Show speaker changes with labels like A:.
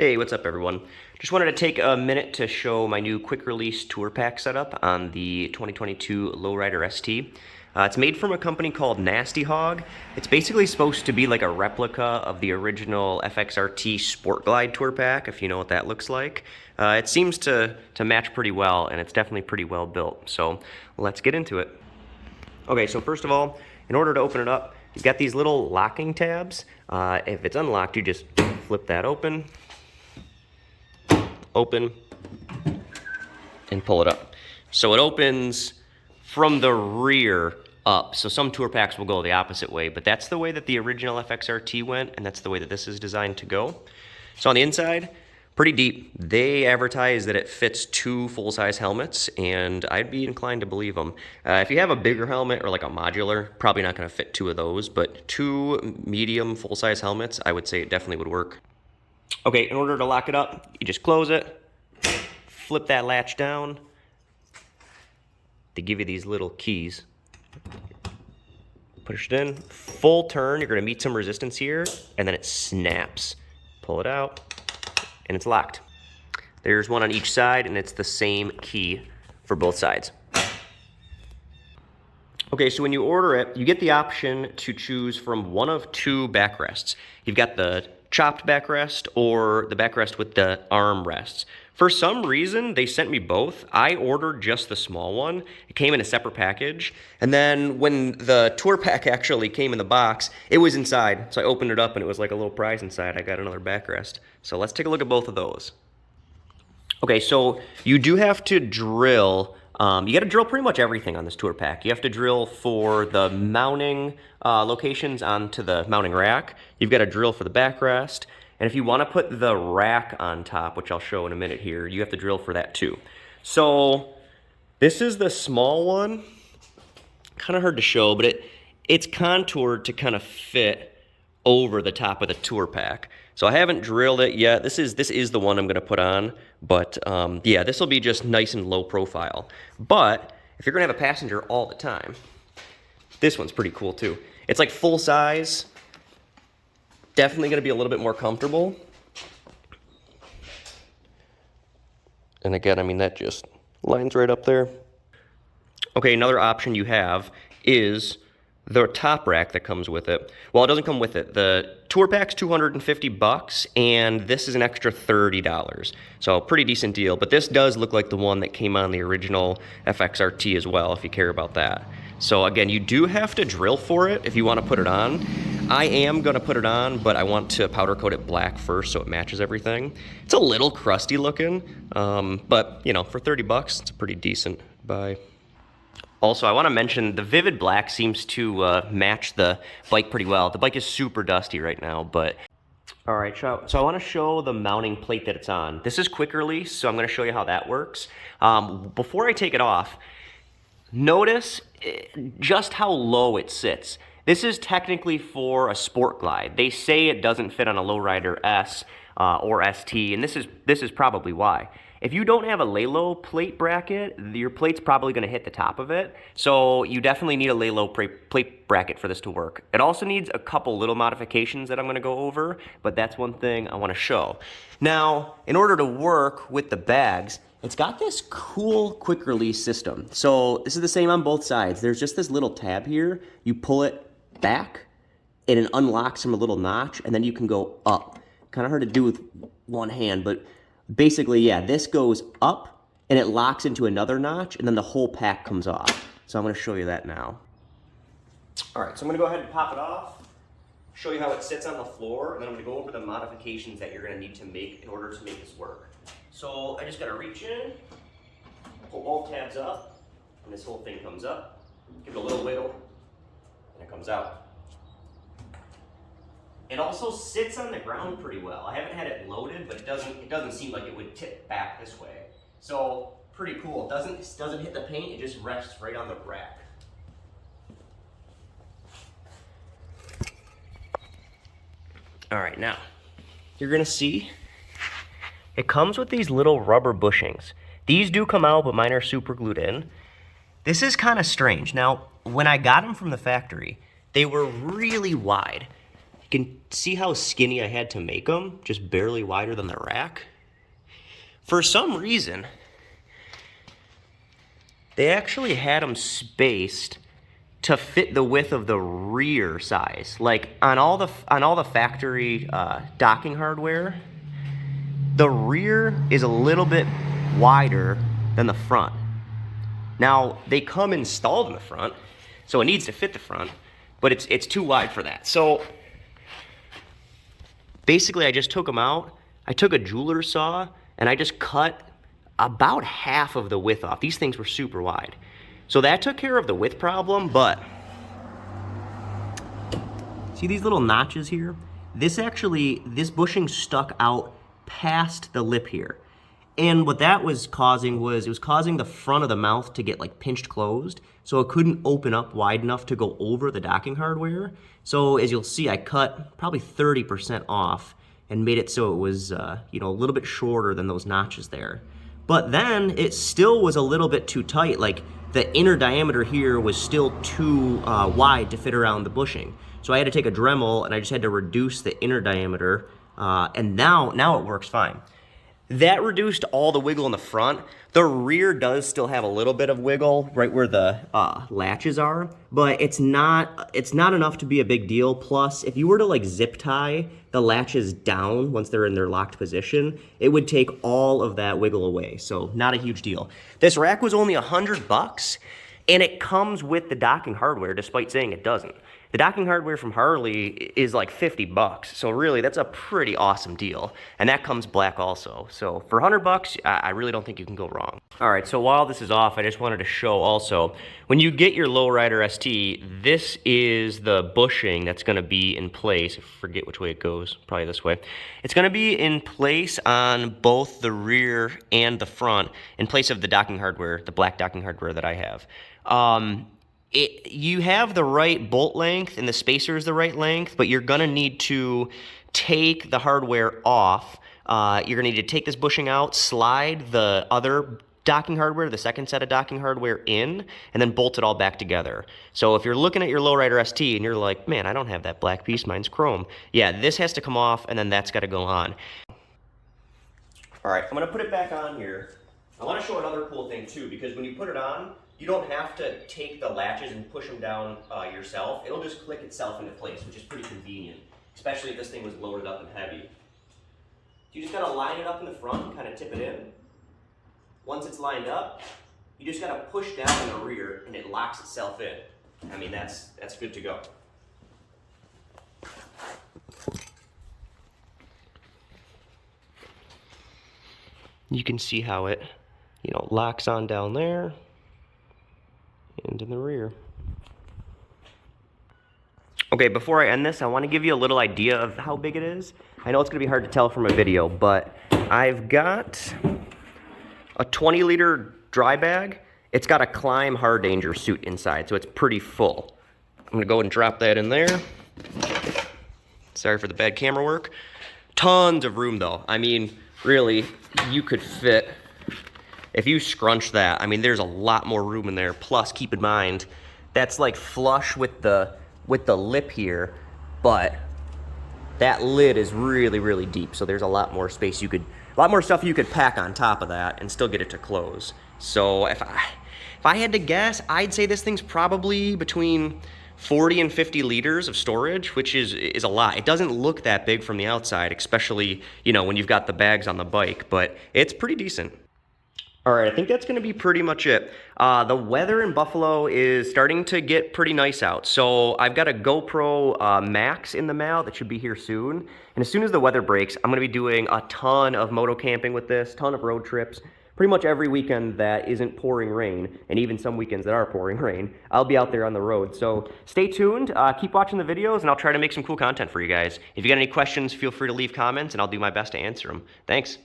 A: Hey, what's up everyone? Just wanted to take a minute to show my new quick release tour pack setup on the 2022 Lowrider ST. It's made from a company called Nasty Hog. It's basically supposed to be like a replica of the original FXRT Sport Glide tour pack, if you know what that looks like. It seems to match pretty well, and it's definitely pretty well built. So let's get into it. Okay, so first of all, in order to open it up, you've got these little locking tabs. If it's unlocked, you just flip that open, and pull it up. So it opens from the rear up. So some tour packs will go the opposite way, but that's the way that the original FXRT went, and that's the way that this is designed to go. So on the inside, pretty deep. They advertise that it fits 2 full-size helmets, and I'd be inclined to believe them. If you have a bigger helmet or like a modular, probably not gonna fit 2 of those, but 2 medium full-size helmets, I would say it definitely would work. Okay, in order to lock it up, you just close it, flip that latch down. They give you these little keys. Push it in, full turn, you're gonna meet some resistance here, and then it snaps. Pull it out, and it's locked. There's one on each side, and it's the same key for both sides. Okay, so when you order it, you get the option to choose from one of 2 backrests. You've got the chopped backrest or the backrest with the arm rests. For some reason, they sent me both. I ordered just the small one. It came in a separate package. And then when the tour pack actually came in the box, it was inside. So I opened it up and it was like a little prize inside. I got another backrest. So let's take a look at both of those. Okay, so you do have to drill. You got to drill pretty much everything on this tour pack. You have to drill for the mounting locations onto the mounting rack. You've got to drill for the backrest. And if you want to put the rack on top, which I'll show in a minute here, you have to drill for that too. So this is the small one. Kind of hard to show, but it's contoured to kind of fit over the top of the tour pack. So I haven't drilled it yet. This is the one I'm going to put on, but yeah, this will be just nice and low profile. But if you're going to have a passenger all the time, this one's pretty cool too. It's like full size, definitely going to be a little bit more comfortable. And again, I mean, that just lines right up there. Okay, another option you have is the top rack that comes with it. Well, it doesn't come with it. The tour pack's $250, and this is an extra $30. So pretty decent deal, but this does look like the one that came on the original FXRT as well, if you care about that. So again, you do have to drill for it if you want to put it on. I am gonna put it on, but I want to powder coat it black first so it matches everything. It's a little crusty looking, but you know, for $30, it's a pretty decent buy. Also, I want to mention the vivid black seems to match the bike pretty well. The bike is super dusty right now, but all right, so I want to show the mounting plate that it's on. This is quick release, so I'm going to show you how that works. Before I take it off, notice just how low it sits. This is technically for a Sport Glide. They say it doesn't fit on a Lowrider S or ST, and this is probably why. If you don't have a lay-low plate bracket, your plate's probably going to hit the top of it. So you definitely need a lay-low plate bracket for this to work. It also needs a couple little modifications that I'm going to go over, but that's one thing I want to show. Now, in order to work with the bags, it's got this cool quick release system. So this is the same on both sides. There's just this little tab here. You pull it back, and it unlocks from a little notch, and then you can go up. Kind of hard to do with one hand, but basically, yeah, this goes up and it locks into another notch and then the whole pack comes off. So I'm gonna show you that now. All right, so I'm gonna go ahead and pop it off, show you how it sits on the floor, and then I'm gonna go over the modifications that you're gonna need to make in order to make this work. So I just gotta reach in, pull both tabs up, and this whole thing comes up. Give it a little wiggle, and it comes out. It also sits on the ground pretty well. I haven't had it loaded, but it doesn't seem like it would tip back this way. So pretty cool. It doesn't hit the paint, it just rests right on the rack. All right, now you're gonna see it comes with these little rubber bushings. These do come out, but mine are super glued in. This is kind of strange. Now, when I got them from the factory, they were really wide. can see how skinny I had to make them, just barely wider than the rack. For some reason, they actually had them spaced to fit the width of the rear size. Like on all the factory docking hardware, the rear is a little bit wider than the front. Now they come installed in the front, so it needs to fit the front, but it's too wide for that. So basically, I just took them out. I took a jeweler's saw and I just cut about half of the width off. These things were super wide. So that took care of the width problem, but see these little notches here? This bushing stuck out past the lip here. And what that was causing was, it was causing the front of the mouth to get like pinched closed, so it couldn't open up wide enough to go over the docking hardware. So as you'll see, I cut probably 30% off and made it so it was a little bit shorter than those notches there. But then it still was a little bit too tight. Like the inner diameter here was still too wide to fit around the bushing. So I had to take a Dremel and I just had to reduce the inner diameter, and now it works fine. That reduced all the wiggle in the front. The rear does still have a little bit of wiggle right where the latches are, but it's not enough to be a big deal. Plus, if you were to like zip tie the latches down once they're in their locked position, it would take all of that wiggle away. So not a huge deal. This rack was only $100, and it comes with the docking hardware, despite saying it doesn't. The docking hardware from Harley is like $50, so really that's a pretty awesome deal. And that comes black also. So for $100, I really don't think you can go wrong. All right, so while this is off, I just wanted to show also, when you get your lowrider ST, this is the bushing that's gonna be in place. I forget which way it goes, probably this way. It's gonna be in place on both the rear and the front, in place of the docking hardware, the black docking hardware that I have. You have the right bolt length and the spacer is the right length, but you're gonna need to take the hardware off. You're gonna need to take this bushing out, slide the other docking hardware, the second set of docking hardware in, and then bolt it all back together. So if you're looking at your lowrider ST and you're like, man, I don't have that black piece, mine's chrome. Yeah, this has to come off and then that's gotta go on. All right, I'm gonna put it back on here. I wanna show another cool thing too, because when you put it on, you don't have to take the latches and push them down yourself. It'll just click itself into place, which is pretty convenient, especially if this thing was loaded up and heavy. You just gotta line it up in the front and kind of tip it in. Once it's lined up, you just gotta push down in the rear and it locks itself in. I mean, that's good to go. You can see how it, locks on down there and in the rear. Okay, before I end this, I want to give you a little idea of how big it is. I know it's going to be hard to tell from a video, but I've got a 20-liter dry bag. It's got a Climb Hard Danger suit inside, so it's pretty full. I'm going to go and drop that in there. Sorry for the bad camera work. Tons of room, though. I mean, really, you could fit, if you scrunch that, I mean, there's a lot more room in there. Plus, keep in mind, that's like flush with the lip here, but that lid is really, really deep. So there's a lot more space a lot more stuff you could pack on top of that and still get it to close. So if I had to guess, I'd say this thing's probably between 40 and 50 liters of storage, which is a lot. It doesn't look that big from the outside, especially, when you've got the bags on the bike, but it's pretty decent. All right, I think that's gonna be pretty much it. The weather in Buffalo is starting to get pretty nice out. So I've got a GoPro Max in the mail that should be here soon. And as soon as the weather breaks, I'm gonna be doing a ton of moto camping with this, ton of road trips. Pretty much every weekend that isn't pouring rain, and even some weekends that are pouring rain, I'll be out there on the road. So stay tuned, keep watching the videos, and I'll try to make some cool content for you guys. If you got any questions, feel free to leave comments, and I'll do my best to answer them. Thanks.